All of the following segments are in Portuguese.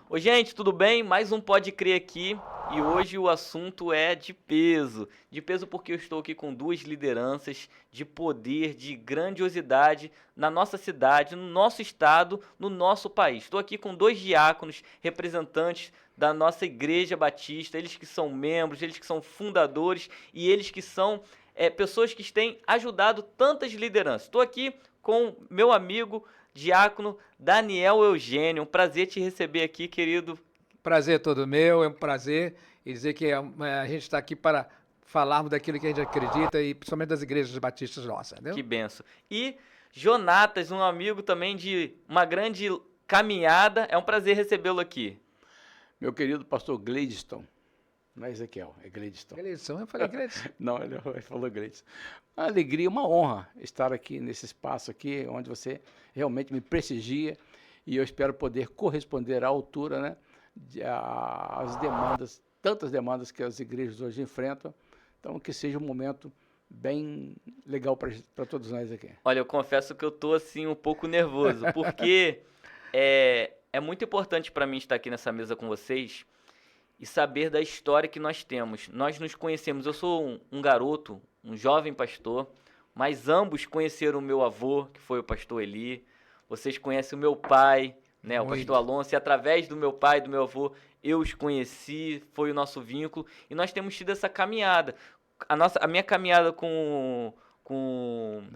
Oi, gente, tudo bem? Mais um Pode Crer aqui e hoje o assunto é de peso. De peso porque eu estou aqui com duas lideranças de poder, de grandiosidade na nossa cidade, no nosso estado, no nosso país. Estou aqui com dois diáconos, representantes da nossa Igreja Batista, eles que são membros, eles que são fundadores e eles que são pessoas que têm ajudado tantas lideranças. Estou aqui com meu amigo diácono Daniel Eugênio. Um prazer te receber aqui, querido. Prazer todo meu, é um prazer e dizer que a gente está aqui para falarmos daquilo que a gente acredita e principalmente das igrejas batistas nossas, Que entendeu? benção. E Jonatas, um amigo também de uma grande caminhada. É um prazer recebê-lo aqui. Meu querido pastor Gladstone, não é Ezequiel, é Gladstone. Gleidson, eu falei Gleidson. Não, ele falou Gladstone. Uma alegria, uma honra estar aqui nesse espaço aqui, onde você realmente me prestigia e eu espero poder corresponder à altura, né, às demandas, tantas demandas que as igrejas hoje enfrentam. Então, que seja um momento bem legal para todos nós aqui. Olha, eu confesso que eu tô assim um pouco nervoso, porque é muito importante para mim estar aqui nessa mesa com vocês e saber da história que nós temos. Nós nos conhecemos, eu sou um garoto, um jovem pastor, mas ambos conheceram o meu avô, que foi o pastor Eli. Vocês conhecem o meu pai, né, o Muito. pastor Alonso, e através do meu pai e do meu avô eu os conheci, foi o nosso vínculo, e nós temos tido essa caminhada. A minha caminhada com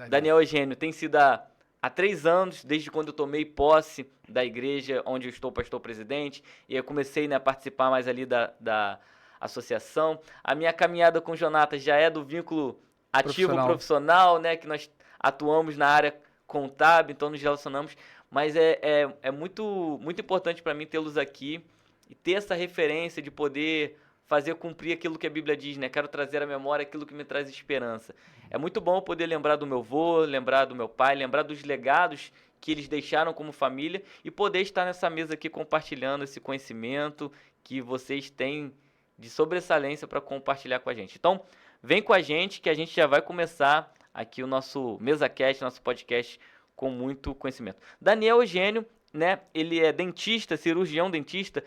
Daniel Eugênio tem sido há 3 anos, desde quando eu tomei posse da igreja onde eu estou pastor-presidente, e eu comecei, né, a participar mais ali da associação. A minha caminhada com o Jonatas já é do vínculo ativo profissional, né, que nós atuamos na área contábil, então nos relacionamos, mas é muito, muito importante para mim tê-los aqui e ter essa referência de poder fazer cumprir aquilo que a Bíblia diz, né? Quero trazer à memória aquilo que me traz esperança. É muito bom eu poder lembrar do meu avô, lembrar do meu pai, lembrar dos legados que eles deixaram como família e poder estar nessa mesa aqui compartilhando esse conhecimento que vocês têm de sobressalência para compartilhar com a gente. Então, vem com a gente que a gente já vai começar aqui o nosso MesaCast, nosso podcast com muito conhecimento. Daniel Eugênio, né? Ele é dentista, cirurgião dentista,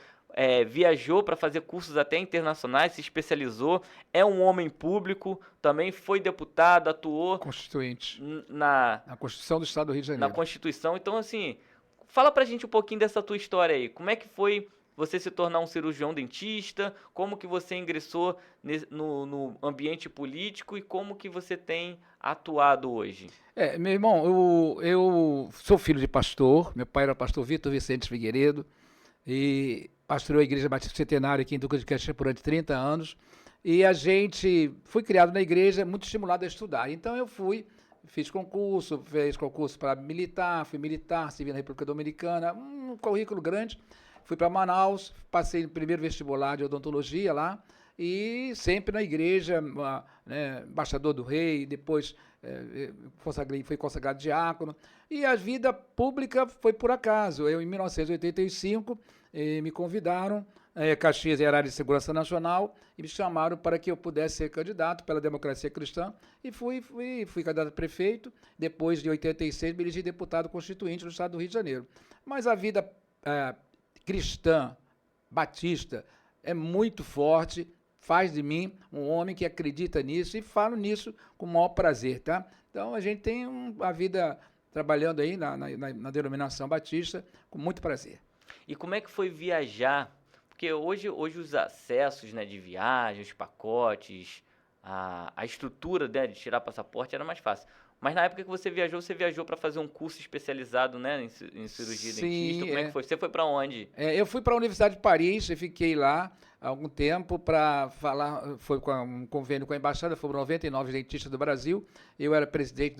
viajou para fazer cursos até internacionais, se especializou, é um homem público, também foi deputado, atuou Constituinte. na Constituição do Estado do Rio de Janeiro. Constituição. Então, assim, fala pra gente um pouquinho dessa tua história aí. Como é que foi você se tornar um cirurgião dentista? Como que você ingressou no ambiente político e como que você tem atuado hoje? Meu irmão, eu sou filho de pastor, meu pai era pastor Vitor Vicente Figueiredo, e pastoreou a Igreja Batista Centenário aqui em Duque de Caxias por 30 anos. E a gente foi criado na igreja, muito estimulado a estudar. Então eu fiz concurso para militar, fui militar, servi na República Dominicana, um currículo grande. Fui para Manaus, passei no primeiro vestibular de odontologia lá, e sempre na igreja, né, embaixador do rei, depois fui consagrado diácono. E a vida pública foi por acaso. Eu, em 1985, me convidaram, Caxias era área de segurança nacional, e me chamaram para que eu pudesse ser candidato pela democracia cristã, e fui candidato a prefeito. Depois de 86, me elegi deputado constituinte no estado do Rio de Janeiro. Mas a vida cristã, batista, é muito forte, faz de mim um homem que acredita nisso e falo nisso com o maior prazer, tá? Então, a gente tem a vida trabalhando aí na denominação batista com muito prazer. E como é que foi viajar? Porque hoje os acessos, né, de viagem, os pacotes, a estrutura, né, de tirar passaporte era mais fácil. Mas na época que você viajou para fazer um curso especializado, né, em cirurgia dentista. Como é que foi? Você foi para onde? Eu fui para a Universidade de Paris e fiquei lá há algum tempo para falar, foi com um convênio com a embaixada, foram 99 dentistas do Brasil. Eu era presidente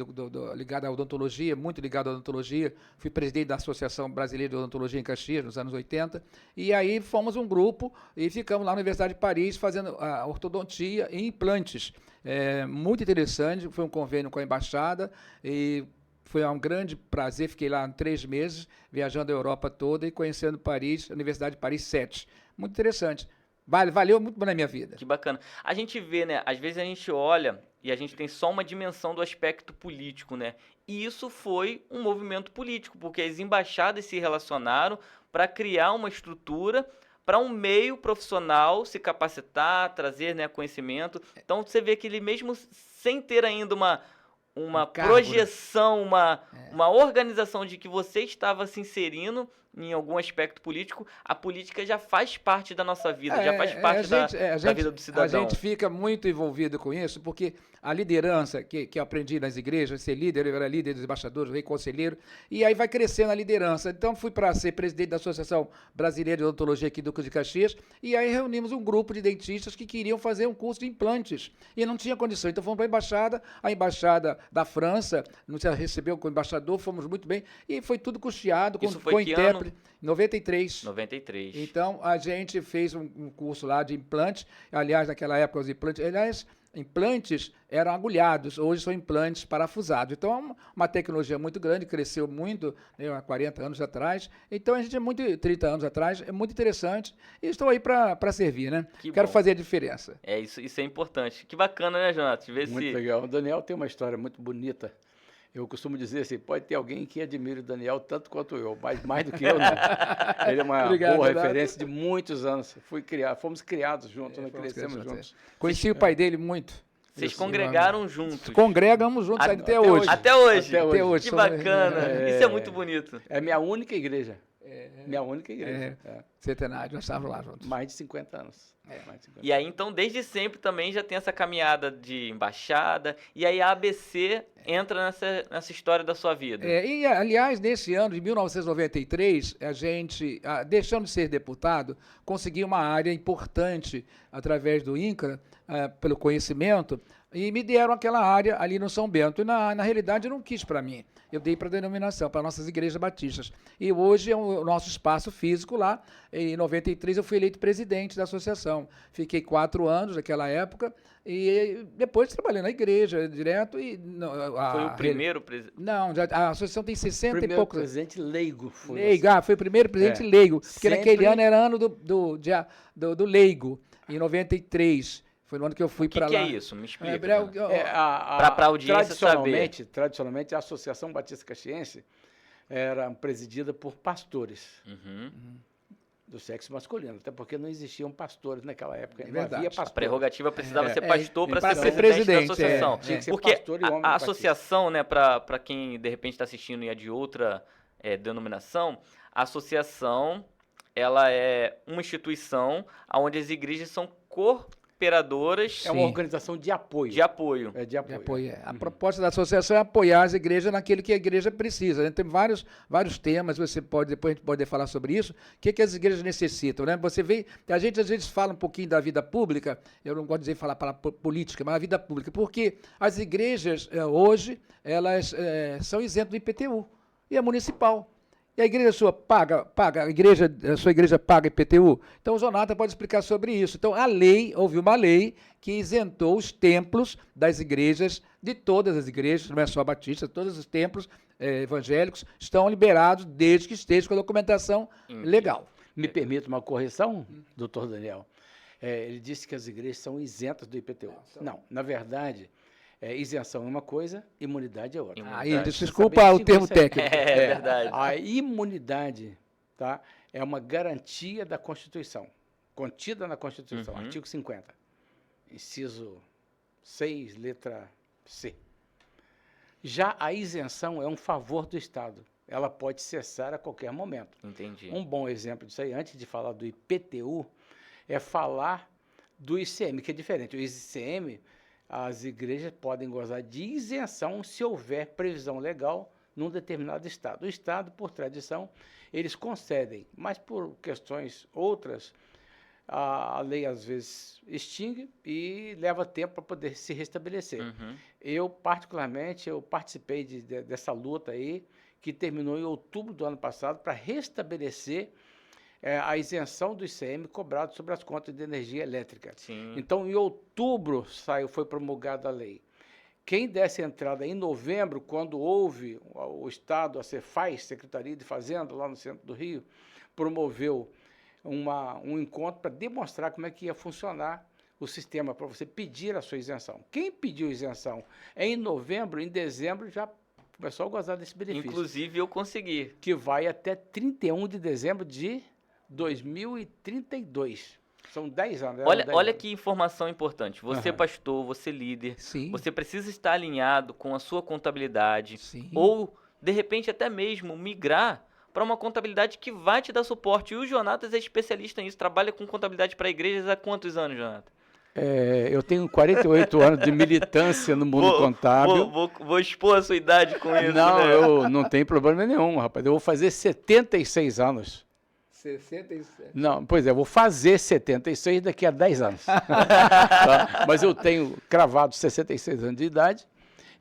ligado à odontologia, muito ligado à odontologia, fui presidente da Associação Brasileira de Odontologia em Caxias, nos anos 80, e aí fomos um grupo e ficamos lá na Universidade de Paris fazendo a ortodontia e implantes. Muito interessante, foi um convênio com a embaixada e foi um grande prazer, fiquei lá 3 meses, viajando a Europa toda e conhecendo Paris, a Universidade de Paris 7. Muito interessante. Valeu muito na minha vida. Que bacana. A gente vê, né? Às vezes a gente olha e a gente tem só uma dimensão do aspecto político, né? E isso foi um movimento político, porque as embaixadas se relacionaram para criar uma estrutura para um meio profissional se capacitar, trazer, né, conhecimento. Então você vê que ele mesmo sem ter ainda uma cargo, projeção, uma organização de que você estava se inserindo em algum aspecto político, a política já faz parte da nossa vida, já faz parte da vida do cidadão. A gente fica muito envolvido com isso, porque a liderança que eu aprendi nas igrejas, ser líder, eu era líder dos embaixadores, rei conselheiro, e aí vai crescendo a liderança. Então fui para ser presidente da Associação Brasileira de Odontologia aqui do Duque de Caxias, e aí reunimos um grupo de dentistas que queriam fazer um curso de implantes, e não tinha condição. Então fomos para a embaixada da França nos recebeu como embaixador, fomos muito bem, e foi tudo custeado com intérprete. 93. 93. Então, a gente fez um curso lá de implantes. Aliás, naquela época, os implantes eram agulhados, hoje são implantes parafusados. Então, é uma tecnologia muito grande, cresceu muito, né, há 40 anos atrás. Então, a gente 30 anos atrás, é muito interessante. E estou aí para servir, né? Quero fazer a diferença. Isso é importante. Que bacana, né, Jonatas? Muito legal. O Daniel tem uma história muito bonita. Eu costumo dizer assim, pode ter alguém que admire o Daniel tanto quanto eu, mas mais do que eu não. Ele é uma boa referência de muitos anos. Fomos criados juntos, crescemos juntos. Conheci o pai dele muito. Vocês congregaram juntos. Congregamos juntos até hoje. Até hoje. Que bacana. Isso é muito bonito. É minha única igreja. Minha única igreja. Centenário, nós estávamos lá juntos. Mais de 50 anos. E aí, então, desde sempre também já tem essa caminhada de embaixada. E aí a ABC entra nessa história da sua vida. E, aliás, nesse ano de 1993, a gente, deixando de ser deputado, conseguiu uma área importante através do INCRA, pelo conhecimento, e me deram aquela área ali no São Bento. E, na realidade, eu não quis para mim. Eu dei para a denominação, para nossas igrejas batistas. E hoje é o nosso espaço físico lá. Em 93 eu fui eleito presidente da associação. Fiquei 4 anos naquela época e depois trabalhei na igreja direto. Foi o primeiro presidente? Não, a associação tem 60 e poucos. Presidente leigo. Foi o primeiro presidente leigo, porque naquele ano era ano do leigo, em 93. Foi no ano que eu fui para lá. O que é isso? Me explica. Para a audiência saber. Tradicionalmente, a Associação Batista Caxiense era presidida por pastores do sexo masculino, até porque não existiam pastores naquela época. Não havia pastor. A prerrogativa precisava ser pastor para ser presidente da associação. Tinha que ser porque pastor e homem a associação, né, para quem de repente está assistindo e é de outra denominação, a associação ela é uma instituição onde as igrejas são cooperadoras. É uma organização de apoio. De apoio. De apoio. A proposta da associação é apoiar as igrejas naquilo que a igreja precisa. Né? Tem vários temas, depois a gente pode falar sobre isso. O que as igrejas necessitam? Né? Você vê, a gente às vezes fala um pouquinho da vida pública, eu não gosto de falar para política, mas a vida pública, porque as igrejas hoje, elas são isentas do IPTU, e é municipal. E a igreja sua a sua igreja paga IPTU? Então o Jonathan pode explicar sobre isso. Então houve uma lei que isentou os templos das igrejas, de todas as igrejas, não é só a batista, todos os templos evangélicos estão liberados desde que esteja com a documentação legal. Me permite uma correção, doutor Daniel? Ele disse que as igrejas são isentas do IPTU. Não, na verdade, isenção é uma coisa, imunidade é outra. Desculpa o termo técnico. É verdade. A imunidade, tá, é uma garantia da Constituição, contida na Constituição, artigo 50, inciso 6, letra C. Já a isenção é um favor do Estado. Ela pode cessar a qualquer momento. Entendi. Um bom exemplo disso aí, antes de falar do IPTU, é falar do ICM, que é diferente. O ICM, as igrejas podem gozar de isenção se houver previsão legal num determinado estado. O Estado, por tradição, eles concedem, mas por questões outras, a lei às vezes extingue e leva tempo para poder se restabelecer. Eu, particularmente, participei dessa luta aí, que terminou em outubro do ano passado, para restabelecer a isenção do ICM cobrado sobre as contas de energia elétrica. Sim. Então, em outubro foi promulgada a lei. Quem desse entrada em novembro, quando houve o Estado, a Cefaz, Secretaria de Fazenda, lá no centro do Rio, promoveu um encontro para demonstrar como é que ia funcionar o sistema para você pedir a sua isenção. Quem pediu isenção em novembro, em dezembro, já começou a gozar desse benefício. Inclusive, eu consegui. Que vai até 31 de dezembro de 2032. São 10 anos. Olha que informação importante. Você, Aham. pastor, você líder, Sim. você precisa estar alinhado com a sua contabilidade. Sim. Ou, de repente, até mesmo migrar para uma contabilidade que vai te dar suporte. E o Jonatas é especialista nisso. Trabalha com contabilidade para igrejas há quantos anos, Jonatas? Eu tenho 48 anos de militância no mundo contábil. Vou expor a sua idade com isso, Não, né? eu não tenho problema nenhum, rapaz. Eu vou fazer 76 anos. 67. Não, pois é, eu vou fazer 76 daqui a 10 anos. Tá? Mas eu tenho cravado 66 anos de idade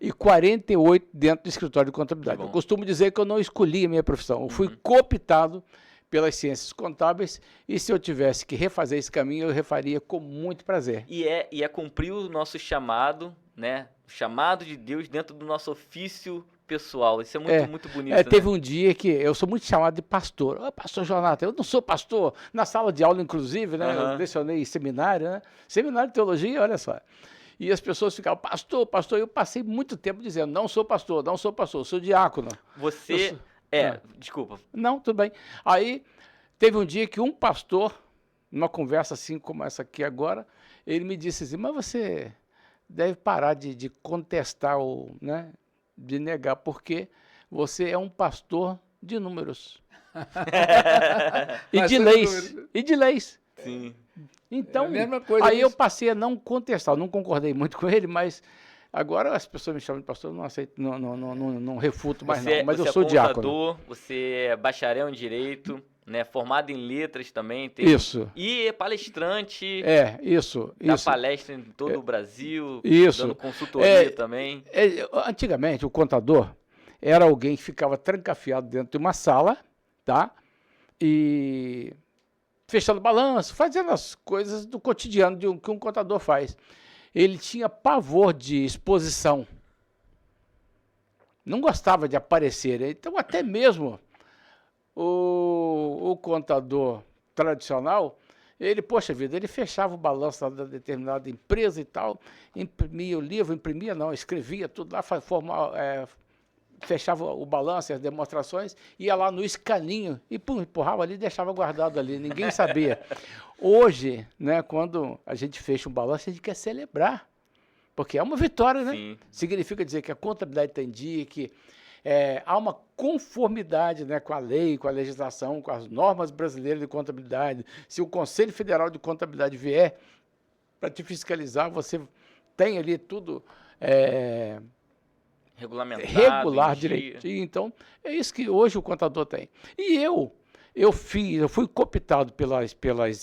e 48 dentro do escritório de contabilidade. Que bom. Eu costumo dizer que eu não escolhi a minha profissão. Eu fui cooptado pelas ciências contábeis e se eu tivesse que refazer esse caminho, eu refaria com muito prazer. E é cumprir o nosso chamado, né? O chamado de Deus dentro do nosso ofício pessoal. Isso é muito bonito, né? Teve um dia que eu sou muito chamado de pastor. Ô, pastor Jonathan, eu não sou pastor. Na sala de aula, inclusive, né? Eu lecionei em seminário, né? Seminário de teologia, olha só. E as pessoas ficavam, pastor, pastor. Eu passei muito tempo dizendo, não sou pastor, sou diácono. Você... Desculpa. Não, tudo bem. Aí, teve um dia que um pastor, numa conversa assim como essa aqui agora, ele me disse assim, mas você deve parar de contestar, né, de negar, porque você é um pastor de números. E de leis. E de leis. Sim. Então, É a mesma coisa aí eu isso. passei a não contestar, eu não concordei muito com ele, mas agora as pessoas me chamam de pastor, eu não aceito, não refuto mais não, mas eu sou diácono. Contador, você é bacharel em Direito, né? Formado em Letras também. Isso. E é palestrante. Isso. Dá palestra em todo o Brasil. Isso. Dando consultoria também. Antigamente, o contador era alguém que ficava trancafiado dentro de uma sala, tá? E fechando balanço, fazendo as coisas do cotidiano que um contador faz. Ele tinha pavor de exposição. Não gostava de aparecer. Então, até mesmo o contador tradicional, ele, poxa vida, ele fechava o balanço da determinada empresa e tal, imprimia o livro, escrevia tudo lá, fechava o balanço, as demonstrações, ia lá no escaninho e empurrava ali e deixava guardado ali, ninguém sabia. Hoje, né, quando a gente fecha um balanço, a gente quer celebrar, porque é uma vitória, né? Sim. Significa dizer que a contabilidade está em dia, que há uma conformidade, né, com a lei, com a legislação, com as normas brasileiras de contabilidade. Se o Conselho Federal de Contabilidade vier para te fiscalizar, você tem ali tudo Regulamentado. regular, direitinho. Então, é isso que hoje o contador tem. E eu fui cooptado pelas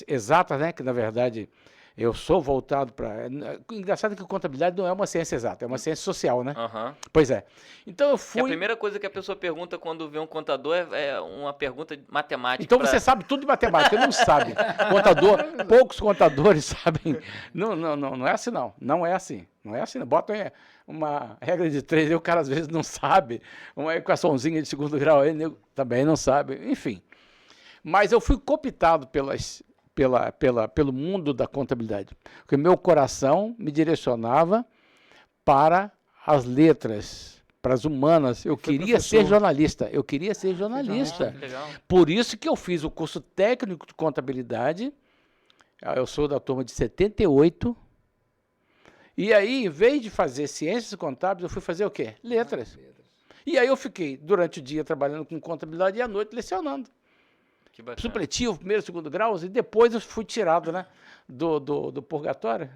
exatas, né, que na verdade eu sou voltado para... Engraçado que a contabilidade não é uma ciência exata, é uma ciência social, né? Pois é. Então eu fui... A primeira coisa que a pessoa pergunta quando vê um contador é uma pergunta matemática. Então você sabe tudo de matemática, não sabe. Poucos contadores sabem. Não é assim, não. Não é assim. Não é assim. Não. Botam uma regra de 3, e o cara às vezes não sabe. Uma equaçãozinha de segundo grau, ele também não sabe. Enfim. Mas eu fui cooptado pelo mundo da contabilidade. Porque meu coração me direcionava para as letras, para as humanas. Eu queria ser jornalista. Legal. Por isso que eu fiz o curso técnico de contabilidade. Eu sou da turma de 78. E aí, em vez de fazer ciências contábeis, eu fui fazer o quê? Letras. E aí eu fiquei durante o dia trabalhando com contabilidade e à noite lecionando. Que bacana. Supletivo, primeiro, segundo graus, e depois eu fui tirado, né, do purgatório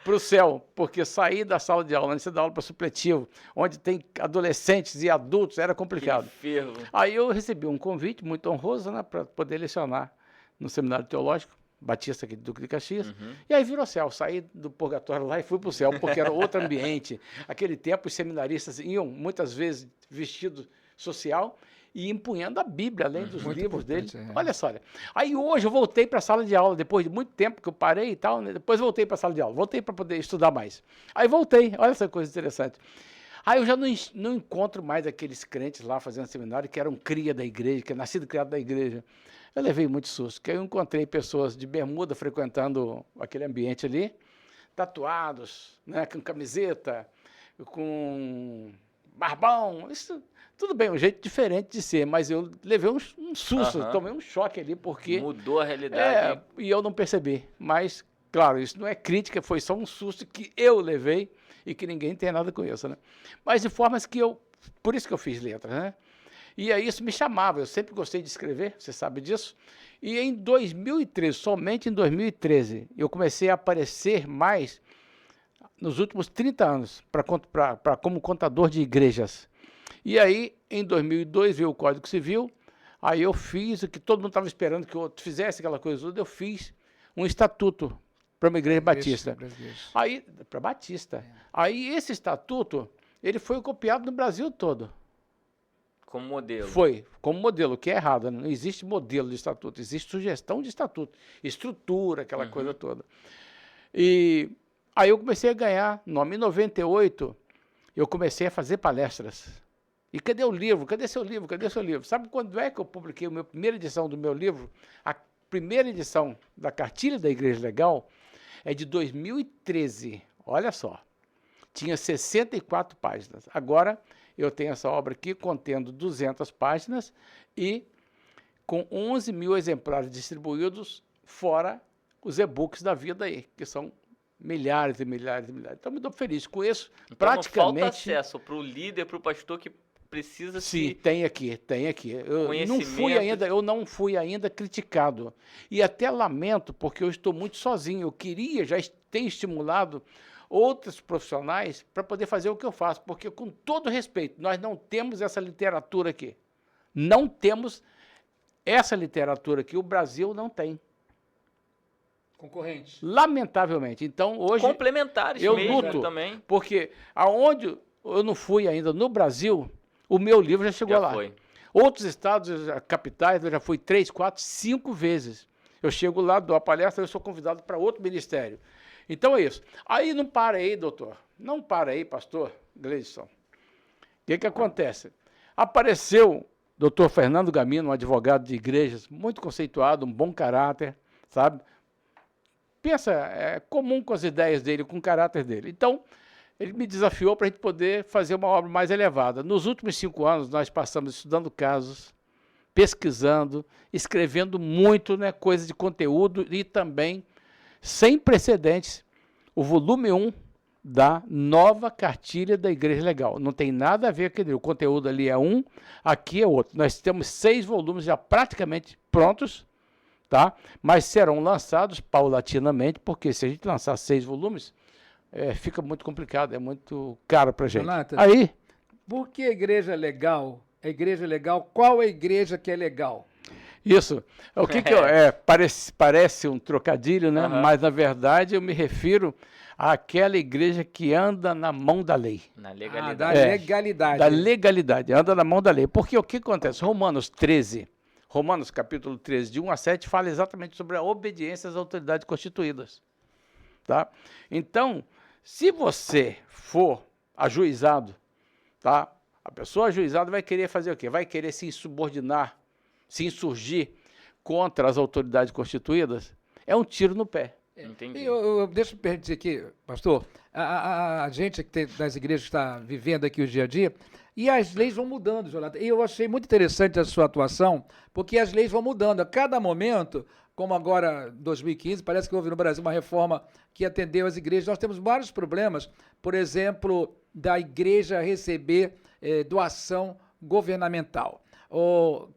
para o céu, porque sair da sala de aula, antes da aula para supletivo, onde tem adolescentes e adultos, era complicado. Que fervo. Aí eu recebi um convite muito honroso, né, para poder lecionar no Seminário Teológico Batista aqui de Duque de Caxias, e aí virou céu, saí do purgatório lá e fui para o céu, porque era outro ambiente. Aquele tempo os seminaristas iam muitas vezes vestido social e empunhando a Bíblia, além dos livros dele. Olha só, aí hoje eu voltei para a sala de aula, depois de muito tempo que eu parei e tal, né? Depois voltei para a sala de aula, voltei para poder estudar mais. Aí voltei, olha essa coisa interessante. Aí eu já não encontro mais aqueles crentes lá fazendo seminário que eram cria da igreja, que é nascido e criado da igreja. Eu levei muito susto, porque eu encontrei pessoas de bermuda frequentando aquele ambiente ali, tatuados, né, com camiseta, com barbão, isso, tudo bem, um jeito diferente de ser, mas eu levei um susto, tomei um choque ali, porque... Mudou a realidade. E eu não percebi, mas, claro, isso não é crítica, foi só um susto que eu levei e que ninguém tem nada com isso, né? Mas de formas que por isso que eu fiz letras, né? E aí isso me chamava, eu sempre gostei de escrever, você sabe disso. E em 2013, somente em 2013, eu comecei a aparecer mais nos últimos 30 anos como contador de igrejas. E aí, em 2002, veio o Código Civil, aí eu fiz o que todo mundo estava esperando que eu fizesse, aquela coisa toda, eu fiz um estatuto para uma igreja batista. Aí, para Batista. Aí esse estatuto, ele foi copiado no Brasil todo. Como modelo. Foi, como modelo, que é errado. Não existe modelo de estatuto, existe sugestão de estatuto, estrutura, aquela coisa toda. E aí eu comecei a ganhar nome. Em 98, eu comecei a fazer palestras. E cadê o livro? Cadê seu livro? Cadê seu livro? Sabe quando é que eu publiquei a primeira edição do meu livro? A primeira edição da Cartilha da Igreja Legal é de 2013. Olha só. Tinha 64 páginas. Agora, eu tenho essa obra aqui contendo 200 páginas e com 11 mil exemplares distribuídos, fora os e-books da vida aí, que são milhares e milhares e milhares. Então, me dou feliz com isso. Então, praticamente... falta acesso para o líder, para o pastor que precisa Sim, tem aqui. Eu não fui ainda criticado. E até lamento, porque eu estou muito sozinho. Eu queria, já tenho estimulado outros profissionais para poder fazer o que eu faço, porque, com todo respeito, nós não temos essa literatura aqui. Não temos essa literatura aqui, o Brasil não tem. Concorrente. Lamentavelmente. Então, hoje... Complementares eu mesmo luto, também. Porque aonde eu não fui ainda no Brasil, o meu livro já chegou lá. Foi. Outros estados, capitais, eu já fui 3, 4, 5 vezes. Eu chego lá, dou a palestra, eu sou convidado para outro ministério. Então é isso. Aí não para aí, doutor. Não para aí, pastor Gleison. O que acontece? Apareceu o doutor Fernando Gamino, um advogado de igrejas, muito conceituado, um bom caráter, sabe? Pensa, é comum com as ideias dele, com o caráter dele. Então, ele me desafiou para a gente poder fazer uma obra mais elevada. Nos últimos 5 anos, nós passamos estudando casos, pesquisando, escrevendo muito, né, coisa de conteúdo e também, sem precedentes, o volume 1 da nova cartilha da Igreja Legal. Não tem nada a ver com o conteúdo ali é um, aqui é outro. Nós temos 6 volumes já praticamente prontos, tá? Mas serão lançados paulatinamente, porque se a gente lançar 6 volumes, fica muito complicado, é muito caro para a gente. Jonathan, aí, por que a igreja legal? A igreja legal, qual é a igreja que é legal? Isso. O que parece um trocadilho, né? Mas, na verdade, eu me refiro àquela igreja que anda na mão da lei. Na legalidade. Da legalidade. Da legalidade, anda na mão da lei. Porque o que acontece? Romanos capítulo 13, de 1 a 7, fala exatamente sobre a obediência às autoridades constituídas. Tá? Então, se você for ajuizado, tá? A pessoa ajuizada vai querer fazer o quê? Vai querer se insubordinar, se insurgir contra as autoridades constituídas? É um tiro no pé. Entendi. Deixa eu dizer aqui, pastor, a gente das igrejas está vivendo aqui o dia a dia, e as leis vão mudando, Jonathan. E eu achei muito interessante a sua atuação, porque as leis vão mudando. A cada momento, como agora, 2015, parece que houve no Brasil uma reforma que atendeu as igrejas. Nós temos vários problemas, por exemplo, da igreja receber doação governamental.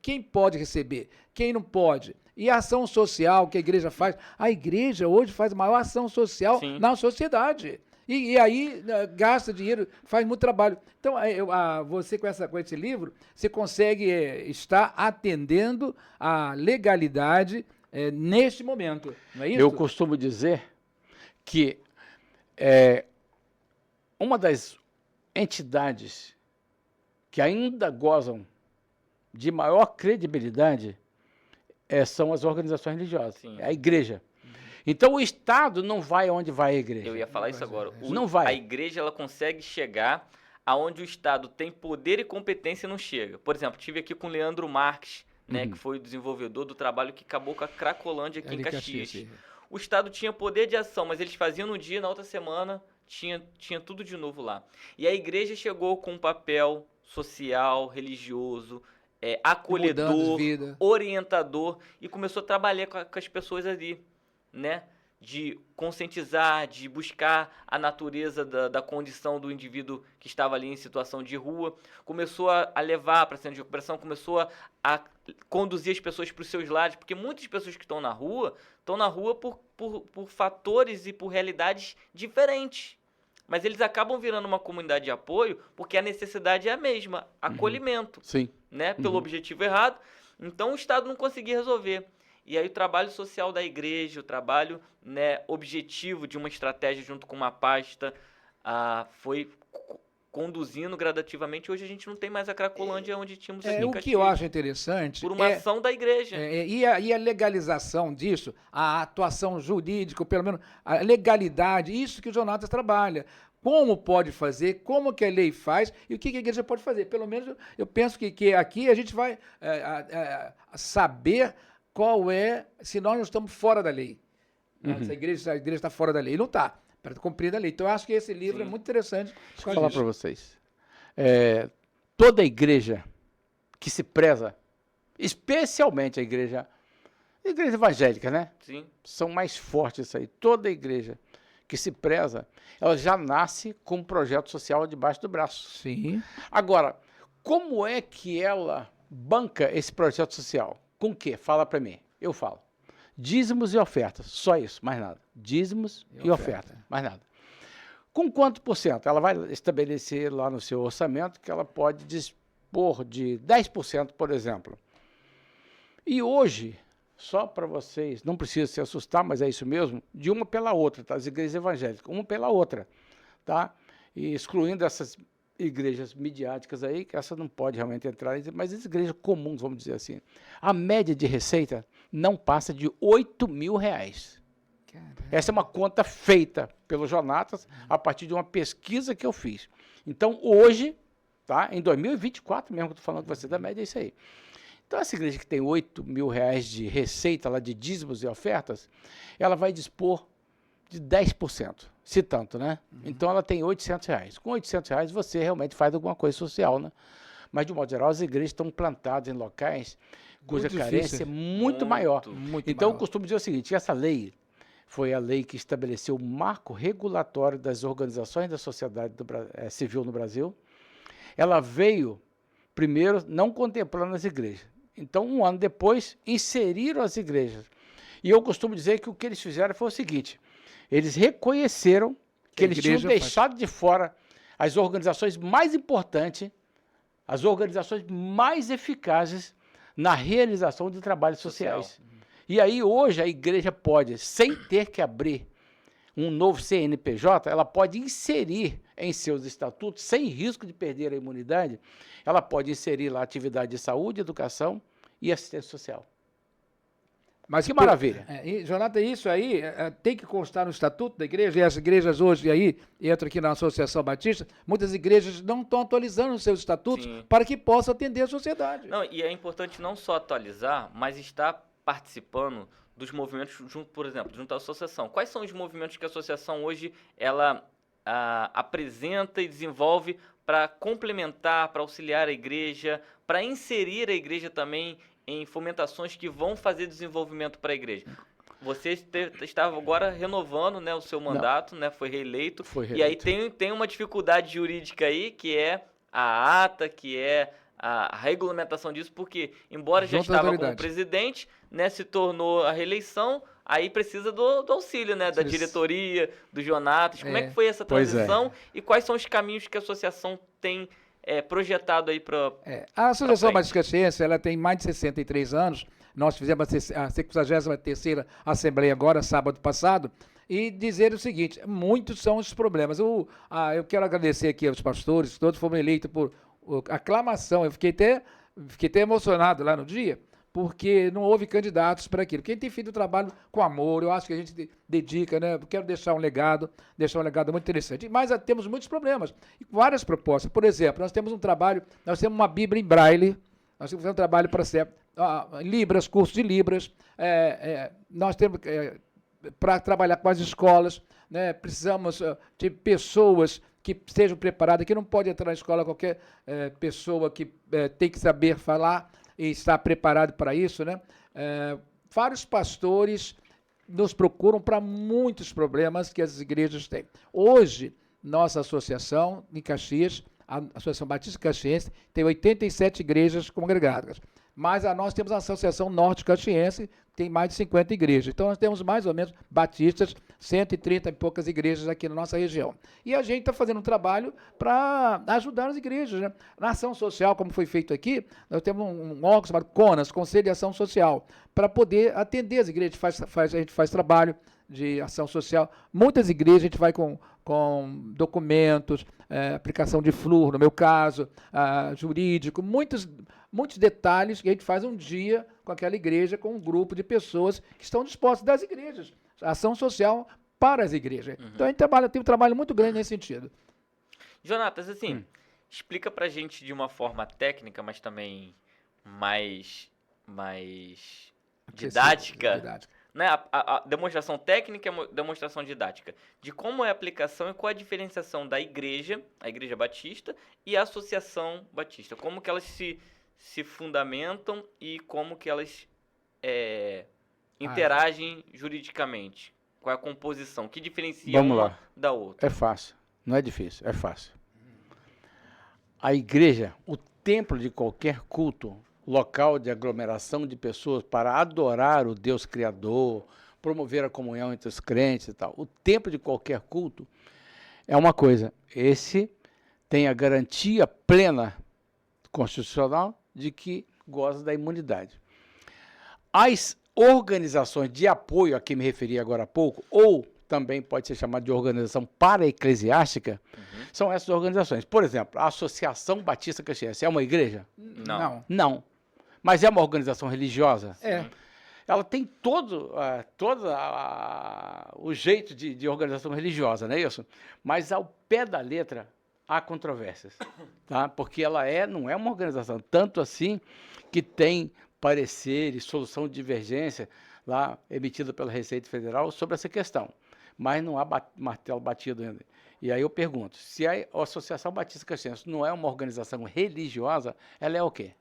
Quem pode receber, quem não pode. E a ação social que a igreja faz. A igreja hoje faz a maior ação social na sociedade. E aí gasta dinheiro, faz muito trabalho. Então, você com esse livro, você consegue estar atendendo a legalidade neste momento, não é isso? Eu costumo dizer que uma das entidades que ainda gozam de maior credibilidade são as organizações religiosas, a igreja. Então, o Estado não vai onde vai a igreja. Eu ia falar isso agora. Não vai. A igreja ela consegue chegar aonde o Estado tem poder e competência e não chega. Por exemplo, estive aqui com o Leandro Marques, né, que foi o desenvolvedor do trabalho que acabou com a Cracolândia aqui em Caxias. O Estado tinha poder de ação, mas eles faziam num dia, na outra semana tinha tudo de novo lá. E a igreja chegou com um papel social, religioso, acolhedor, orientador, e começou a trabalhar com as pessoas ali, né? De conscientizar, de buscar a natureza da condição do indivíduo que estava ali em situação de rua, começou a levar para centro de recuperação, começou a conduzir as pessoas para os seus lares, porque muitas pessoas que estão na rua por fatores e por realidades diferentes. Mas eles acabam virando uma comunidade de apoio porque a necessidade é a mesma, acolhimento. Sim. Né? Pelo objetivo errado. Então o Estado não conseguia resolver. E aí o trabalho social da igreja, o trabalho, né, objetivo de uma estratégia junto com uma pasta, foi conduzindo gradativamente. Hoje a gente não tem mais a Cracolândia onde tínhamos aqui em O que eu acho interessante por uma ação da igreja. E a legalização disso, a atuação jurídica, pelo menos a legalidade, isso que o Jonatas trabalha. Como pode fazer, como que a lei faz e o que a igreja pode fazer. Pelo menos eu penso que aqui a gente vai saber qual se nós não estamos fora da lei. Se a igreja está fora da lei. Não está, para cumprir a lei. Então eu acho que esse livro é muito interessante. Deixa eu falar para vocês. Toda igreja que se preza, especialmente a igreja evangélica, né? Sim. São mais fortes isso aí. Toda igreja que se preza, ela já nasce com um projeto social debaixo do braço. Sim. Agora, como é que ela banca esse projeto social? Com o quê? Fala para mim. Eu falo. Dízimos e ofertas. Só isso, mais nada. Dízimos e oferta. Mais nada. Com quanto por cento? Ela vai estabelecer lá no seu orçamento que ela pode dispor de 10%, por exemplo. E hoje, só para vocês, não precisa se assustar, mas é isso mesmo, de uma pela outra, tá? As igrejas evangélicas, uma pela outra, tá? E excluindo essas igrejas midiáticas aí, que essa não pode realmente entrar, mas as igrejas comuns, vamos dizer assim, a média de receita não passa de R$8.000. Essa é uma conta feita pelo Jonatas a partir de uma pesquisa que eu fiz. Então, hoje, tá? Em 2024 mesmo que eu estou falando com você da média, é isso aí. Então, essa igreja que tem R$8.000 de receita lá de dízimos e ofertas, ela vai dispor de 10%, se tanto, né? Então, ela tem R$800. Com R$800, você realmente faz alguma coisa social, né? Mas, de modo geral, as igrejas estão plantadas em locais cuja carência é muito maior. Então, eu costumo dizer o seguinte, essa lei foi a lei que estabeleceu o marco regulatório das organizações da sociedade civil no Brasil. Ela veio, primeiro, não contemplando as igrejas. Então, um ano depois, inseriram as igrejas. E eu costumo dizer que o que eles fizeram foi o seguinte, eles reconheceram que eles tinham deixado de fora as organizações mais importantes, as organizações mais eficazes na realização de trabalhos sociais. E aí, hoje, a igreja pode, sem ter que abrir um novo CNPJ, ela pode inserir em seus estatutos, sem risco de perder a imunidade, ela pode inserir lá atividade de saúde, educação e assistência social. Mas que maravilha. Jonathan, isso aí tem que constar no estatuto da igreja, e as igrejas hoje aí, entra aqui na Associação Batista, muitas igrejas não estão atualizando os seus estatutos para que possam atender a sociedade. Não, e é importante não só atualizar, mas estar participando dos movimentos, por exemplo, junto à associação. Quais são os movimentos que a associação hoje ela apresenta e desenvolve para complementar, para auxiliar a igreja, para inserir a igreja também em fomentações que vão fazer desenvolvimento para a igreja? Você estava agora renovando, né, o seu mandato, né, foi reeleito. E aí tem uma dificuldade jurídica aí, que é a ata, que é a regulamentação disso, porque, embora já estava como presidente, né, se tornou a reeleição, aí precisa do auxílio, né, da diretoria, do Jonatas. Como é que foi essa transição e quais são os caminhos que a associação tem projetado aí para... A Associação Batista Caxiense, ela tem mais de 63 anos. Nós fizemos a 53ª Assembleia agora, sábado passado, e dizer o seguinte, muitos são os problemas. Eu quero agradecer aqui aos pastores, todos foram eleitos por aclamação. Eu fiquei até emocionado lá no dia, porque não houve candidatos para aquilo. Quem tem feito o trabalho com amor, eu acho que a gente dedica, né? Eu quero deixar um legado muito interessante. Mas temos muitos problemas e várias propostas. Por exemplo, nós temos uma Bíblia em Braille, nós temos um trabalho para ser Libras, curso de Libras, nós temos para trabalhar com as escolas, né? Precisamos de pessoas que estejam preparadas, que não pode entrar na escola qualquer pessoa que tem que saber falar e estar preparado para isso, né? Vários pastores nos procuram para muitos problemas que as igrejas têm. Hoje, nossa associação em Caxias, a Associação Batista Caxiense, tem 87 igrejas congregadas. Mas nós temos a Associação Norte Caxiense, tem mais de 50 igrejas. Então, nós temos mais ou menos batistas, 130 e poucas igrejas aqui na nossa região. E a gente está fazendo um trabalho para ajudar as igrejas, né? Na ação social, como foi feito aqui, nós temos um órgão chamado CONAS, Conselho de Ação Social, para poder atender as igrejas. A gente faz trabalho de ação social. Muitas igrejas a gente vai com documentos, aplicação de flúor, no meu caso, jurídico, muitos detalhes que a gente faz um dia com aquela igreja, com um grupo de pessoas que estão dispostas das igrejas. Ação social para as igrejas. Uhum. Então a gente tem um trabalho muito grande nesse sentido. Jonatas, assim, explica pra gente de uma forma técnica, mas também mais didática. Né? A demonstração técnica e a demonstração didática de como é a aplicação e qual a diferenciação da igreja, a Igreja Batista, e a Associação Batista. Como que elas se fundamentam e como que elas interagem juridicamente. Qual é a composição? Que diferencia uma da outra? É fácil. Não é difícil, é fácil. A igreja, o templo de qualquer culto, local de aglomeração de pessoas para adorar o Deus Criador, promover a comunhão entre os crentes e tal. O templo de qualquer culto é uma coisa. Esse tem a garantia plena constitucional de que goza da imunidade. As organizações de apoio a que me referi agora há pouco, ou também pode ser chamada de organização para-eclesiástica, são essas organizações. Por exemplo, a Associação Batista Caxiense é uma igreja? Não. Mas é uma organização religiosa? Ela tem todo o jeito de organização religiosa, não é isso? Mas ao pé da letra há controvérsias, tá? Porque ela não é uma organização, tanto assim que tem parecer e solução de divergência lá emitida pela Receita Federal sobre essa questão. Mas não há martelo batido ainda. E aí eu pergunto, se a Associação Batista Caxiense não é uma organização religiosa, ela é o quê?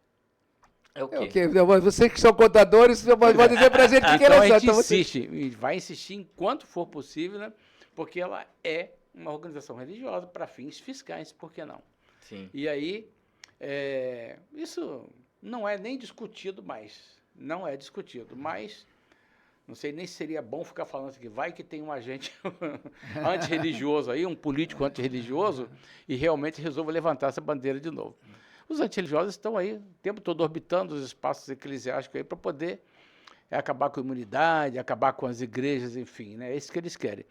É o quê? Vocês que são contadores, vão dizer pra gente o que então a gente insiste, e vai insistir enquanto for possível, né? Porque ela é uma organização religiosa para fins fiscais, por que não? Sim. E aí, isso não é nem discutido mais, não é discutido, mas não sei nem se seria bom ficar falando aqui, vai que tem um agente antirreligioso aí, um político antirreligioso, e realmente resolva levantar essa bandeira de novo. Os antirreligiosos estão aí o tempo todo orbitando os espaços eclesiásticos aí para poder acabar com a imunidade, acabar com as igrejas, enfim, né? É isso que eles querem.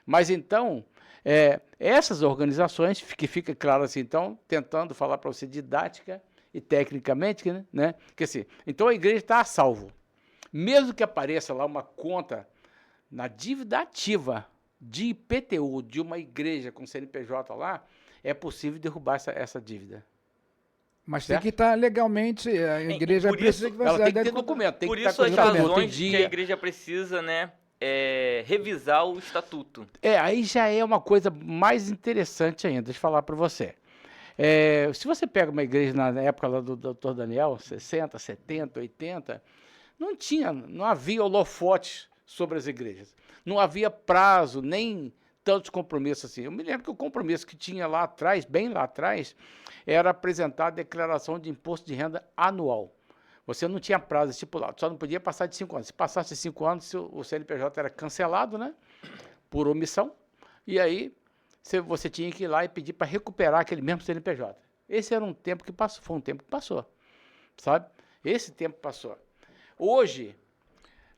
Mas então, essas organizações, que fica claro assim, então, tentando falar para você didática e tecnicamente, né? Que assim, então a igreja está a salvo. Mesmo que apareça lá uma conta na dívida ativa de IPTU de uma igreja com CNPJ lá, é possível derrubar essa dívida. Mas certo? Tem que estar legalmente, a igreja precisa que ela tem que ter documento, tem por que isso estar as razões que a igreja precisa, né, revisar o estatuto. Aí já é uma coisa mais interessante ainda, deixa eu falar para você. Se você pega uma igreja na época lá do Dr. Daniel, 60, 70, 80, não havia holofotes sobre as igrejas. Não havia prazo, nem tantos compromissos assim. Eu me lembro que o compromisso que tinha lá atrás, bem lá atrás, era apresentar a declaração de imposto de renda anual. Você não tinha prazo estipulado, só não podia passar de 5 anos. Se passasse 5 anos, o CNPJ era cancelado, né, por omissão, e aí você tinha que ir lá e pedir para recuperar aquele mesmo CNPJ. Esse era um tempo que passou, foi um tempo que passou, sabe? Esse tempo passou. Hoje,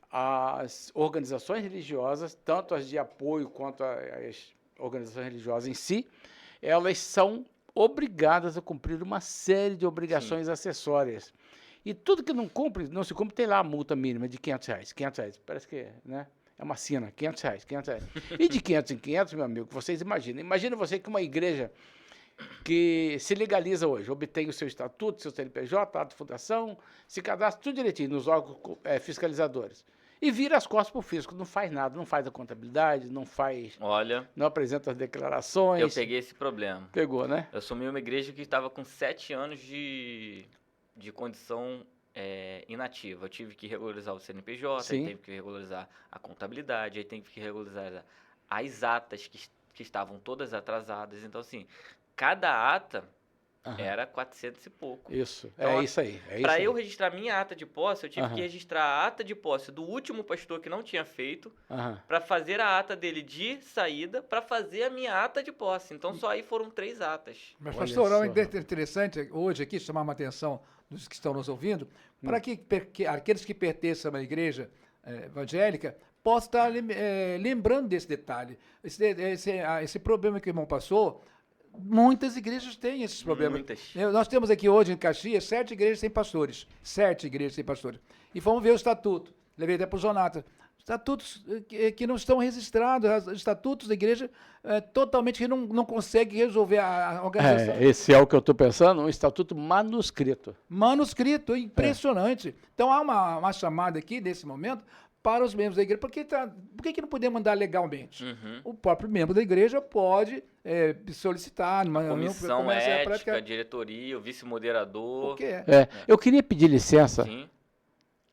as organizações religiosas, tanto as de apoio quanto as organizações religiosas em si, elas são obrigadas a cumprir uma série de obrigações acessórias. E tudo que não se cumpre, tem lá a multa mínima de R$500. R$500, parece que, né? É uma sina, R$500, R$500. E de 500 em 500, meu amigo, vocês imaginem. Imagina você que uma igreja que se legaliza hoje, obtém o seu estatuto, seu CNPJ, ato de fundação, se cadastra tudo direitinho nos órgãos fiscalizadores. e vira as costas para o fisco, não faz nada, não faz a contabilidade, Olha, não apresenta as declarações. eu peguei esse problema. Pegou, né? Eu assumi uma igreja que estava com 7 anos de condição inativa. Eu tive que regularizar o CNPJ, Sim. aí teve que regularizar a contabilidade, aí teve que regularizar as atas que estavam todas atrasadas. Então, assim, cada ata era 400 e pouco. Isso, Então, isso aí. Para eu registrar minha ata de posse, eu tive Aham. que registrar a ata de posse do último pastor que não tinha feito, Aham. para fazer a ata dele de saída, para fazer a minha ata de posse. Então, só aí foram 3 atas. Mas, Olha pastor, é só. interessante hoje aqui chamar uma atenção dos que estão nos ouvindo, para que aqueles que pertencem a uma igreja evangélica possam estar lembrando desse detalhe. Esse problema que o irmão passou, muitas igrejas têm esses problemas. Muitas. Nós temos aqui hoje em Caxias 7 igrejas sem pastores. 7 igrejas sem pastores. E fomos ver o estatuto. Levei até para o Jonathan. Estatutos que não estão registrados, estatutos da igreja totalmente que não conseguem resolver a organização. Esse é o que eu estou pensando, um estatuto manuscrito. Manuscrito, impressionante. Então há uma chamada aqui, nesse momento, para os membros da igreja. Por que não podemos mandar legalmente? O próprio membro da igreja pode solicitar. Comissão ética, diretoria, o vice-moderador. O que é? Eu queria pedir licença Sim.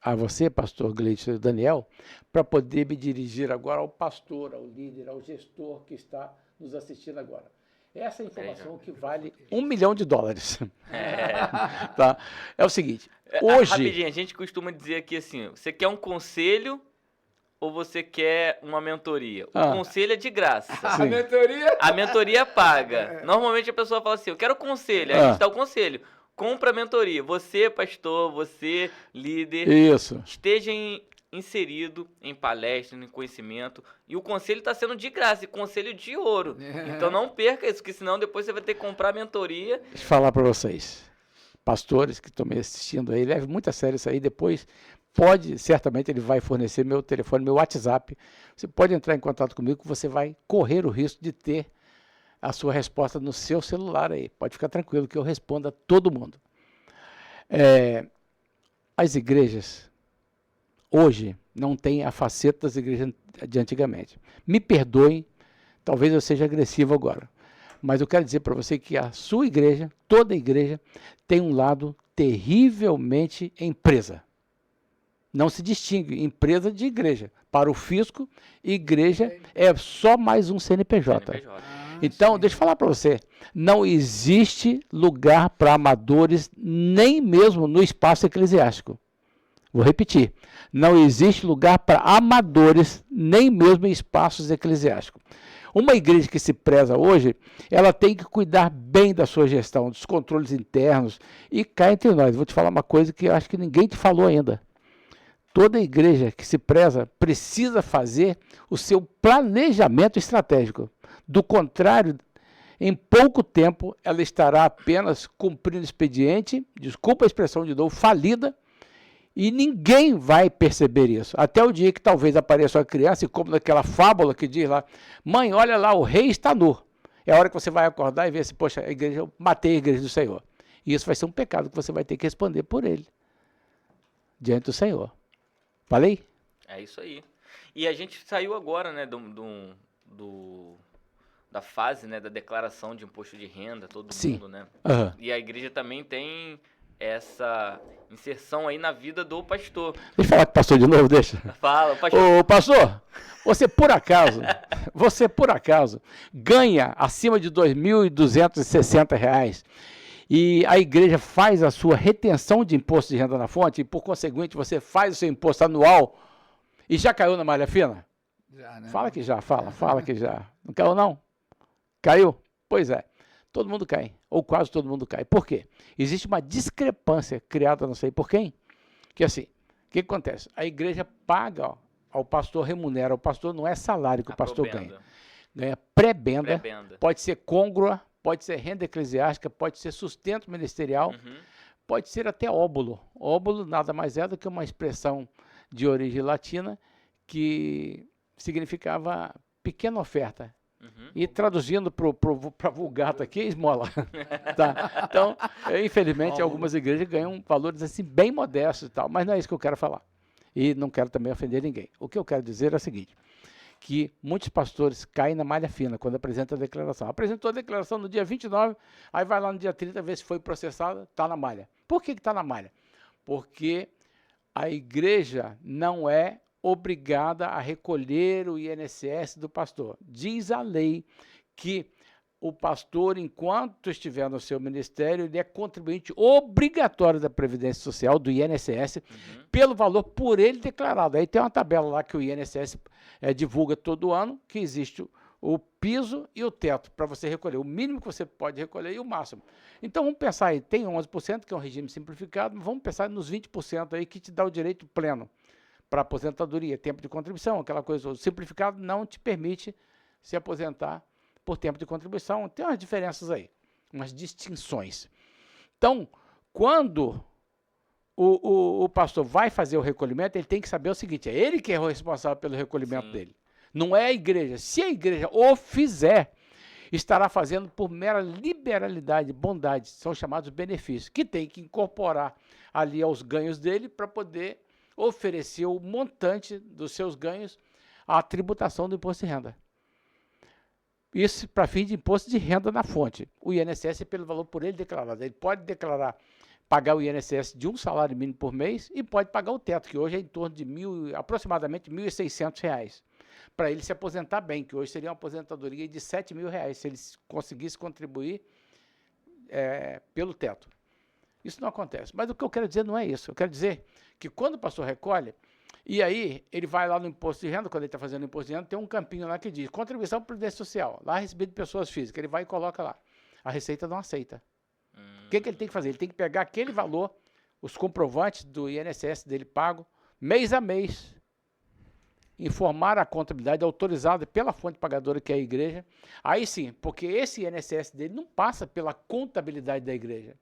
a você, pastor Gleidson e Daniel, para poder me dirigir agora ao pastor, ao líder, ao gestor que está nos assistindo agora. Essa informação que vale $1 milhão. Tá? É o seguinte, hoje... Rapidinho, a gente costuma dizer aqui assim, você quer um conselho ou você quer uma mentoria? O conselho é de graça. A mentoria? A mentoria paga. Normalmente a pessoa fala assim, eu quero conselho, aí a gente dá o conselho. Compra a mentoria. Você, pastor, você, líder, esteja inserido em palestra, em conhecimento. E o conselho está sendo de graça, e conselho de ouro. Então não perca isso, porque senão depois você vai ter que comprar a mentoria. Deixa eu falar para vocês, pastores que estão me assistindo aí, leve muito a sério isso aí. Depois certamente ele vai fornecer meu telefone, meu WhatsApp. Você pode entrar em contato comigo que você vai correr o risco de ter a sua resposta no seu celular aí. Pode ficar tranquilo que eu respondo a todo mundo. As igrejas hoje não têm a faceta das igrejas de antigamente. Me perdoem, talvez eu seja agressivo agora, mas eu quero dizer para você que a sua igreja, toda igreja, tem um lado terrivelmente empresa. Não se distingue empresa de igreja. Para o fisco, igreja é só mais um CNPJ. Então, deixa eu falar para você, não existe lugar para amadores, nem mesmo no espaço eclesiástico. Vou repetir, não existe lugar para amadores, nem mesmo em espaços eclesiásticos. Uma igreja que se preza hoje, ela tem que cuidar bem da sua gestão, dos controles internos, e cá entre nós, vou te falar uma coisa que eu acho que ninguém te falou ainda. Toda igreja que se preza precisa fazer o seu planejamento estratégico. Do contrário, em pouco tempo, ela estará apenas cumprindo expediente, desculpa a expressão de novo, falida, e ninguém vai perceber isso. Até o dia que talvez apareça uma criança, e como naquela fábula que diz lá, mãe, olha lá, o rei está nu. É a hora que você vai acordar e ver assim, poxa, eu matei a igreja do Senhor. E isso vai ser um pecado que você vai ter que responder por ele, diante do Senhor. Falei? É isso aí. E a gente saiu agora, né, da fase, né, da declaração de imposto de renda, todo mundo, né? E a igreja também tem essa inserção aí na vida do pastor. Deixa eu falar com o pastor de novo, deixa. Fala, pastor. Ô, pastor, você por acaso ganha acima de R$ 2.260 e a igreja faz a sua retenção de imposto de renda na fonte e, por conseguinte, você faz o seu imposto anual e já caiu na malha fina? Já, né? Fala que já, fala que já. Não caiu, não? Caiu? Pois é. Todo mundo cai, ou quase todo mundo cai. Por quê? Existe uma discrepância criada, não sei por quem, que assim, o que acontece? A igreja paga ao pastor, remunera, o pastor não é salário que o pastor ganha. Ganha pré-benda, pode ser côngrua, pode ser renda eclesiástica, pode ser sustento ministerial, pode ser até óbulo. Óbulo nada mais é do que uma expressão de origem latina que significava pequena oferta. E traduzindo para vulgata aqui, esmola. Tá? Então, infelizmente, algumas igrejas ganham valores assim bem modestos e tal, mas não é isso que eu quero falar. E não quero também ofender ninguém. O que eu quero dizer é o seguinte, que muitos pastores caem na malha fina quando apresentam a declaração. Apresentou a declaração no dia 29, aí vai lá no dia 30 ver se foi processado, está na malha. Por que está na malha? Porque a igreja não é obrigada a recolher o INSS do pastor. Diz a lei que o pastor, enquanto estiver no seu ministério, ele é contribuinte obrigatório da Previdência Social, do INSS, pelo valor por ele declarado. Aí tem uma tabela lá que o INSS divulga todo ano, que existe o piso e o teto para você recolher. O mínimo que você pode recolher e o máximo. Então vamos pensar aí, tem 11%, que é um regime simplificado, mas vamos pensar nos 20% aí que te dá o direito pleno para aposentadoria, tempo de contribuição, aquela coisa. O simplificado não te permite se aposentar por tempo de contribuição. Tem umas diferenças aí, umas distinções. Então, quando o pastor vai fazer o recolhimento, ele tem que saber o seguinte, é ele que é o responsável pelo recolhimento dele. Não é a igreja. Se a igreja o fizer, estará fazendo por mera liberalidade, bondade, são chamados benefícios, que tem que incorporar ali aos ganhos dele para poder oferecer o montante dos seus ganhos à tributação do imposto de renda. Isso para fim de imposto de renda na fonte. O INSS é pelo valor por ele declarado. Ele pode declarar, pagar o INSS de um salário mínimo por mês e pode pagar o teto, que hoje é em torno de aproximadamente R$ 1.600, para ele se aposentar bem, que hoje seria uma aposentadoria de R$ 7.000, se ele conseguisse contribuir pelo teto. Isso não acontece. Mas o que eu quero dizer não é isso. Eu quero dizer que quando o pastor recolhe, e aí ele vai lá no imposto de renda, quando ele está fazendo o imposto de renda, tem um campinho lá que diz contribuição para a Previdência Social, lá recebido de pessoas físicas. Ele vai e coloca lá. A Receita não aceita. O que ele tem que fazer? Ele tem que pegar aquele valor, os comprovantes do INSS dele pago, mês a mês, informar a contabilidade autorizada pela fonte pagadora, que é a igreja. Aí sim, porque esse INSS dele não passa pela contabilidade da igreja.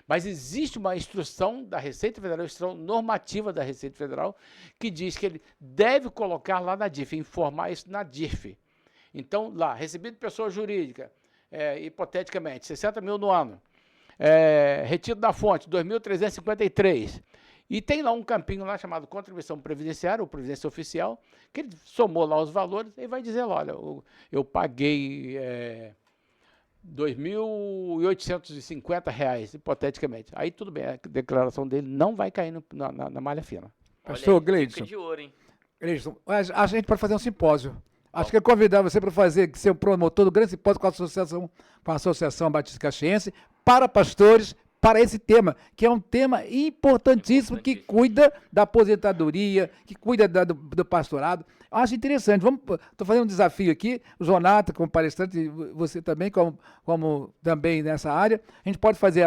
Mas existe uma instrução da Receita Federal, instrução normativa da Receita Federal, que diz que ele deve colocar lá na DIRF, informar isso na DIRF. Então, lá, recebido de pessoa jurídica, hipoteticamente, 60 mil no ano, retido da fonte, 2.353, e tem lá um campinho lá chamado contribuição previdenciária, ou previdência oficial, que ele somou lá os valores e vai dizer, olha, eu paguei R$ 2.850, hipoteticamente. Aí tudo bem, a declaração dele não vai cair na malha fina. Pastor Gleidson, de ouro, hein? Gleidson, a gente pode fazer um simpósio. Acho que eu convidar você para ser o promotor do grande simpósio com a Associação Batista Caxiense para pastores, para esse tema, que é um tema importantíssimo, que cuida da aposentadoria, que cuida do pastorado. Eu acho interessante. Estou fazendo um desafio aqui, o Jonathan como palestrante, você também como também nessa área. A gente pode fazer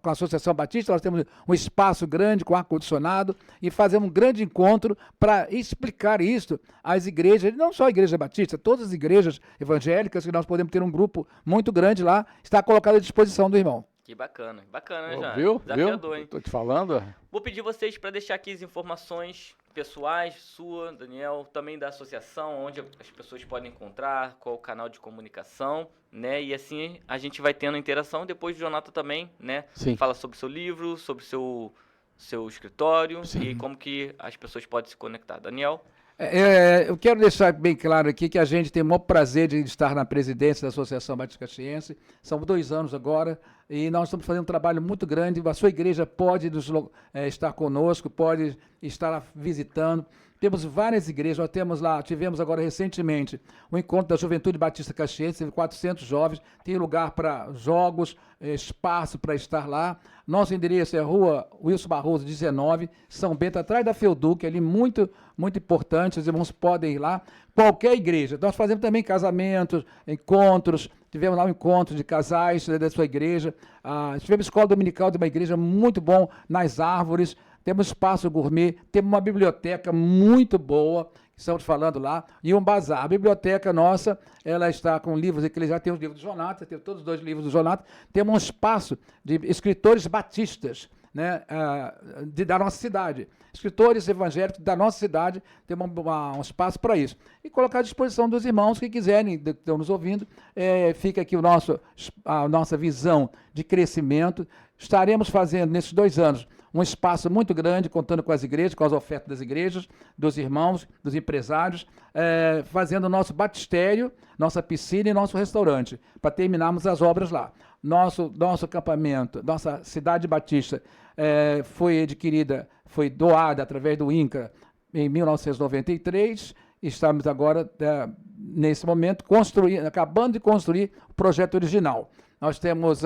com a Associação Batista, nós temos um espaço grande com ar-condicionado e fazer um grande encontro para explicar isso às igrejas, não só a Igreja Batista, todas as igrejas evangélicas, que nós podemos ter um grupo muito grande lá, está colocado à disposição do irmão. Que bacana. Bacana, né, Jana? Viu? Desafiador, hein? Tô te falando. Vou pedir vocês para deixar aqui as informações pessoais, sua, Daniel, também da associação, onde as pessoas podem encontrar, qual o canal de comunicação, né? E assim a gente vai tendo interação. Depois o Jonathan também, né? Sim. Fala sobre o seu livro, sobre o seu escritório. Sim. E como que as pessoas podem se conectar. Daniel? Eu quero deixar bem claro aqui que a gente tem o maior prazer de estar na presidência da Associação Batista Caxiense. São 2 anos agora e nós estamos fazendo um trabalho muito grande. A sua igreja pode estar conosco, pode estar visitando. Temos várias igrejas, nós tivemos agora recentemente o encontro da Juventude Batista Caxiense, 400 jovens, tem lugar para jogos, espaço para estar lá. Nosso endereço é Rua Wilson Barroso, 19, São Bento, atrás da Felduc, ali muito, muito importante, os irmãos podem ir lá. Qualquer igreja. Nós fazemos também casamentos, encontros, tivemos lá um encontro de casais da sua igreja, tivemos escola dominical de uma igreja muito bom nas Árvores, temos espaço gourmet, temos uma biblioteca muito boa, estamos falando lá, e um bazar. A biblioteca nossa, ela está com livros, que já tem os livros do Jonathan, tem todos os 2 livros do Jonathan, temos um espaço de escritores batistas, né, da nossa cidade. Escritores evangélicos da nossa cidade, temos um espaço para isso. E colocar à disposição dos irmãos que quiserem, que estão nos ouvindo, fica aqui a nossa visão de crescimento. Estaremos fazendo, nesses 2 anos, um espaço muito grande, contando com as igrejas, com as ofertas das igrejas, dos irmãos, dos empresários, fazendo o nosso batistério, nossa piscina e nosso restaurante, para terminarmos as obras lá. Nosso acampamento, nossa cidade batista foi adquirida, foi doada através do INCRA em 1993. Estamos agora, nesse momento, acabando de construir o projeto original. Nós temos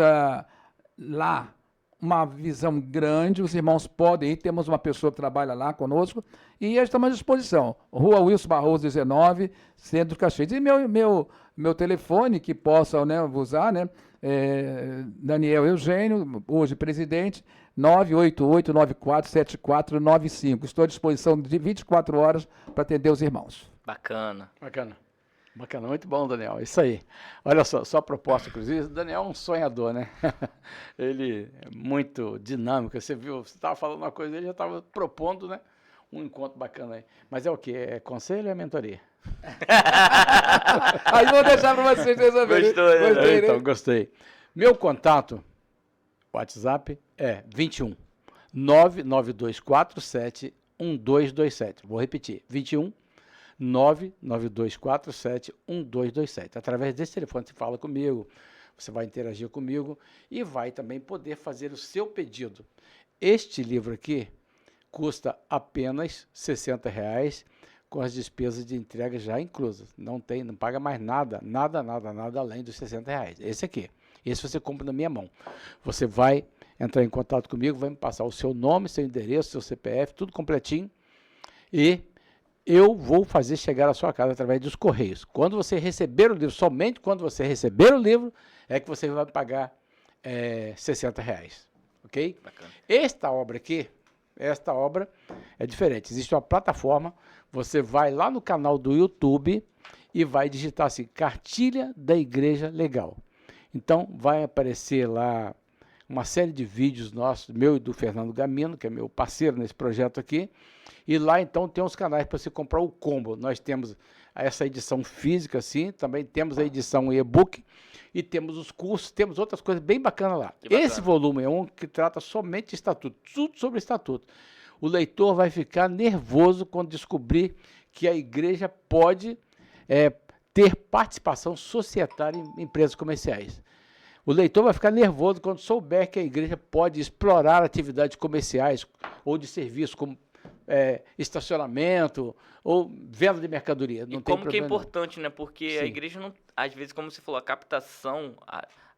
lá uma visão grande, os irmãos podem ir, temos uma pessoa que trabalha lá conosco, e estamos à disposição. Rua Wilson Barroso 19, Centro de Caxias. E meu telefone, que possam, né, usar, né, Daniel Eugênio, hoje presidente, 988-947495. Estou à disposição de 24 horas para atender os irmãos. Bacana. Bacana, muito bom, Daniel. Isso aí. Olha só a proposta, inclusive. O Daniel é um sonhador, né? Ele é muito dinâmico. Você viu, você estava falando uma coisa, ele já estava propondo, né, um encontro bacana aí. Mas é o quê? É conselho ou é mentoria? Aí vou deixar para vocês resolverem. Gostou, né? Então, gostei. Meu contato, WhatsApp, é 21 99247 1227. Vou repetir, 21 99247 1227. Através desse telefone você fala comigo, você vai interagir comigo e vai também poder fazer o seu pedido. Este livro aqui custa apenas R$60, com as despesas de entrega já inclusas. Não paga mais nada além dos R$60. Esse aqui. Esse você compra na minha mão. Você vai entrar em contato comigo, vai me passar o seu nome, seu endereço, seu CPF, tudo completinho, e eu vou fazer chegar à sua casa através dos correios. Quando você receber o livro, somente quando você receber o livro, é que você vai pagar R$60, ok? Bacana. Esta obra é diferente. Existe uma plataforma, você vai lá no canal do YouTube e vai digitar assim, Cartilha da Igreja Legal. Então, vai aparecer lá uma série de vídeos nossos, meu e do Fernando Gamino, que é meu parceiro nesse projeto aqui. E lá, então, tem os canais para você comprar o combo. Nós temos essa edição física, sim, também temos a edição e-book, e temos os cursos, temos outras coisas bem bacanas lá. Esse volume é um que trata somente de estatuto, tudo sobre estatuto. O leitor vai ficar nervoso quando descobrir que a igreja pode ter participação societária em empresas comerciais. O leitor vai ficar nervoso quando souber que a igreja pode explorar atividades comerciais ou de serviço, como estacionamento ou venda de mercadoria. Não e tem como que é problema importante, né? Porque Sim. a igreja não, às vezes, como você falou, a captação,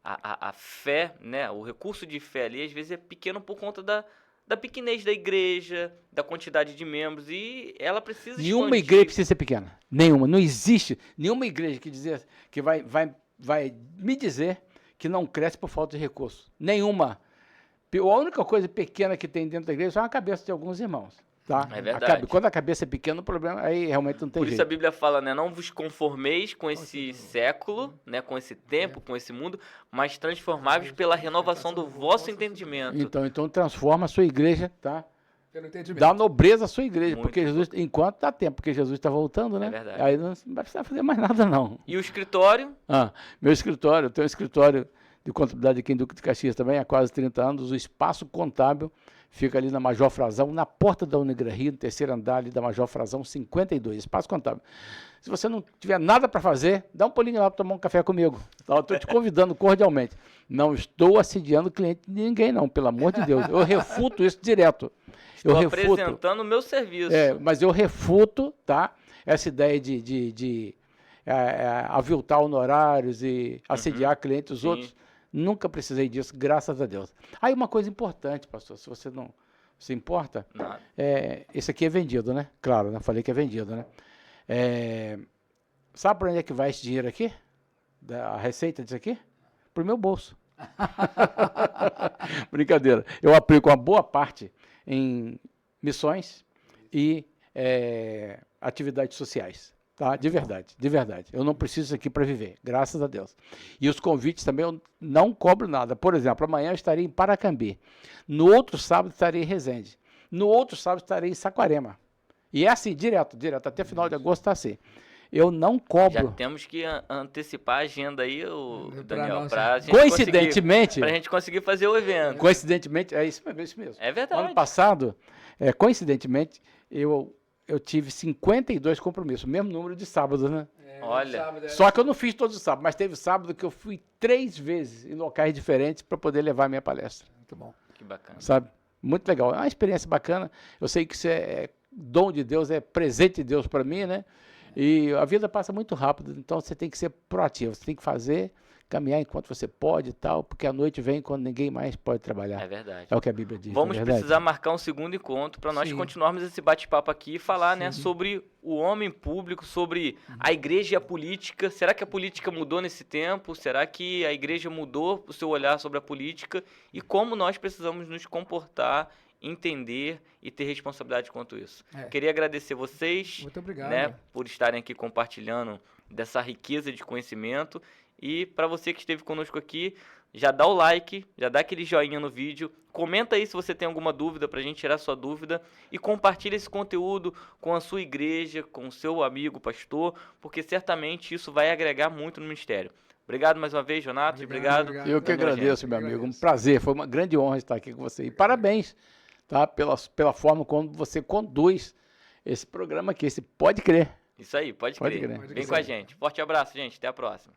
a fé, né? O recurso de fé ali, às vezes é pequeno por conta da pequenez da igreja, da quantidade de membros, e ela precisa Nenhuma expandir. igreja precisa ser pequena. Nenhuma. Não existe nenhuma igreja que vai me dizer que não cresce por falta de recurso. Nenhuma. A única coisa pequena que tem dentro da igreja é a cabeça de alguns irmãos. Tá? É verdade. Quando a cabeça é pequena, o problema aí realmente não tem Por jeito. isso a Bíblia fala, né? Não vos conformeis com esse século, né? Com esse tempo, com esse mundo, mas transformáveis pela renovação do vosso entendimento. Então transforma a sua igreja, tá? Pelo entendimento. Dá nobreza à sua igreja, Muito porque Jesus, enquanto dá tempo, porque Jesus está voltando, né? É verdade. Aí não vai precisar fazer mais nada, não. E o escritório? Meu escritório, eu tenho um escritório de contabilidade aqui em Duque de Caxias também, há quase 30 anos. O Espaço Contábil fica ali na Major Frazão, na porta da Unigra Rio, no terceiro andar ali da Major Frazão 52, Espaço Contábil. Se você não tiver nada para fazer, dá um pulinho lá para tomar um café comigo. Eu estou te convidando cordialmente. Não estou assediando cliente de ninguém, não, pelo amor de Deus. Eu refuto isso direto. Estou apresentando o meu serviço. Mas eu refuto, tá? Essa ideia de aviltar honorários e assediar clientes dos outros. Nunca precisei disso, graças a Deus. Aí uma coisa importante, pastor, se você não se importa, esse aqui é vendido, né? Claro, né? Falei que é vendido, né? Sabe para onde é que vai esse dinheiro aqui? A receita disso aqui? Para o meu bolso. Brincadeira. Eu aplico uma boa parte em missões e atividades sociais. Tá? De verdade, de verdade. Eu não preciso disso aqui para viver, graças a Deus. E os convites também eu não cobro nada. Por exemplo, amanhã eu estarei em Paracambi. No outro sábado estarei em Resende. No outro sábado estarei em Saquarema. E é assim, direto. Até final de agosto está assim. eu não Já cobro. temos que antecipar a agenda aí, Pra Daniel, nós, pra gente Coincidentemente, pra gente conseguir fazer o evento. coincidentemente, é isso mesmo. É verdade. Ano passado, coincidentemente, eu tive 52 compromissos, o mesmo número de sábados, né? Olha. Só que eu não fiz todos os sábados, mas teve sábado que eu fui 3 vezes em locais diferentes para poder levar a minha palestra. Muito bom. Que bacana. Sabe? Muito legal. É uma experiência bacana. Eu sei que isso é dom de Deus, é presente de Deus para mim, né? E a vida passa muito rápido, então você tem que ser proativo, você tem que fazer, caminhar enquanto você pode e tal, porque a noite vem quando ninguém mais pode trabalhar. É verdade. É o que a Bíblia diz. Vamos não é verdade? precisar marcar um segundo encontro para nós Sim. continuarmos esse bate-papo aqui e falar, né, sobre o homem público, sobre a igreja e a política. Será que a política mudou nesse tempo? Será que a igreja mudou o seu olhar sobre a política? E como nós precisamos nos comportar, entender e ter responsabilidade quanto isso? Queria agradecer vocês, Muito obrigado. né, por estarem aqui compartilhando dessa riqueza de conhecimento. E para você que esteve conosco aqui, já dá o like, já dá aquele joinha no vídeo, comenta aí se você tem alguma dúvida pra gente tirar sua dúvida e compartilha esse conteúdo com a sua igreja, com o seu amigo pastor, porque certamente isso vai agregar muito no ministério. Obrigado mais uma vez, Jonatas. Obrigado. Eu que Daniel agradeço, meu amigo. Um prazer, foi uma grande honra estar aqui com você. E parabéns, tá, pela forma como você conduz esse programa aqui, esse Pode Crer. Isso aí, pode crer. Pode crer. Vem com a gente. Forte abraço, gente. Até a próxima.